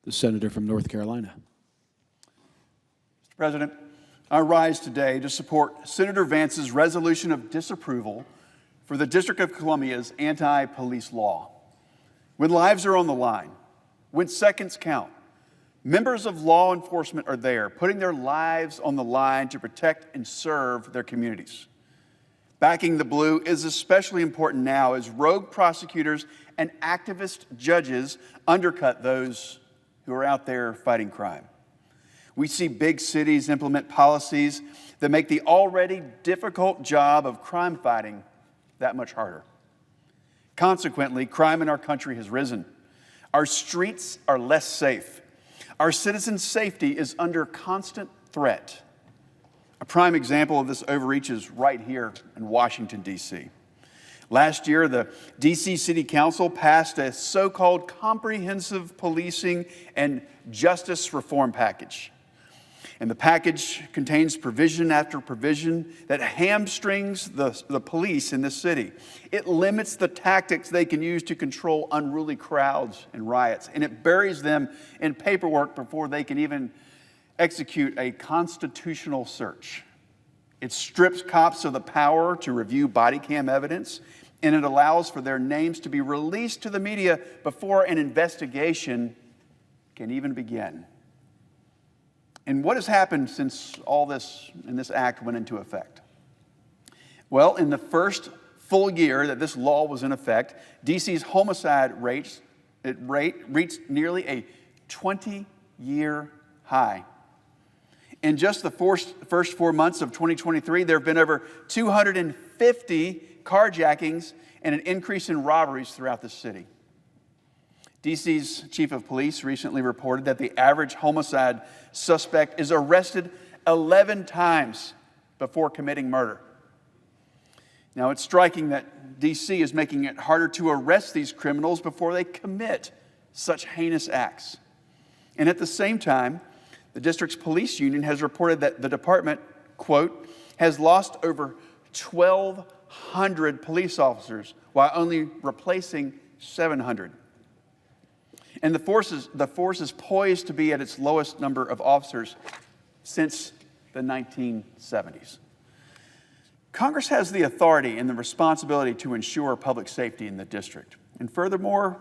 The senator from North Carolina. Mr. President, I rise today to support Senator Vance's resolution of disapproval for the District of Columbia's anti-police law. When lives are on the line, when seconds count, members of law enforcement are there, putting their lives on the line to protect and serve their communities. Backing the blue is especially important now as rogue prosecutors and activist judges undercut those who are out there fighting crime. We see big cities implement policies that make the already difficult job of crime fighting that much harder. Consequently, crime in our country has risen. Our streets are less safe. Our citizens' safety is under constant threat. A prime example of this overreach is right here in Washington, D.C. Last year, the D.C. City Council passed a so-called comprehensive policing and justice reform package. And the package contains provision after provision that hamstrings the police in this city. It limits the tactics they can use to control unruly crowds and riots, and it buries them in paperwork before they can even execute a constitutional search. It strips cops of the power to review body cam evidence, and it allows for their names to be released to the media before an investigation can even begin. And what has happened since all this act went into effect? Well, in the first full year that this law was in effect, D.C.'s homicide rate reached nearly a 20-year high. In just the first 4 months of 2023, there have been over 250 carjackings and an increase in robberies throughout the city. D.C.'s chief of police recently reported that the average homicide suspect is arrested 11 times before committing murder. Now, it's striking that D.C. is making it harder to arrest these criminals before they commit such heinous acts. And at the same time, the district's police union has reported that the department, quote, has lost over 1,200 police officers while only replacing 700. And the force is poised to be at its lowest number of officers since the 1970s. Congress has the authority and the responsibility to ensure public safety in the district. And furthermore,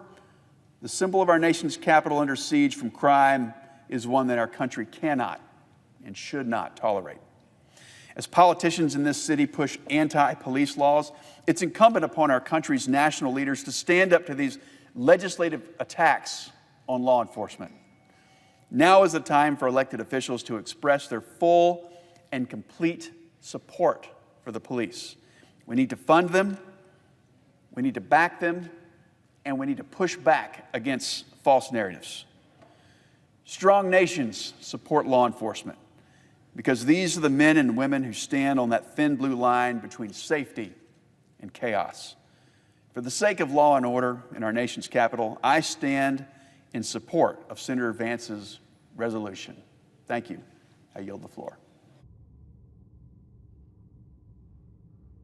the symbol of our nation's capital under siege from crime is one that our country cannot and should not tolerate. As politicians in this city push anti-police laws, it's incumbent upon our country's national leaders to stand up to these legislative attacks on law enforcement. Now is the time for elected officials to express their full and complete support for the police. We need to fund them, we need to back them, and we need to push back against false narratives. Strong nations support law enforcement because these are the men and women who stand on that thin blue line between safety and chaos. For the sake of law and order in our nation's capital, I stand in support of Senator Vance's resolution. Thank you. I yield the floor.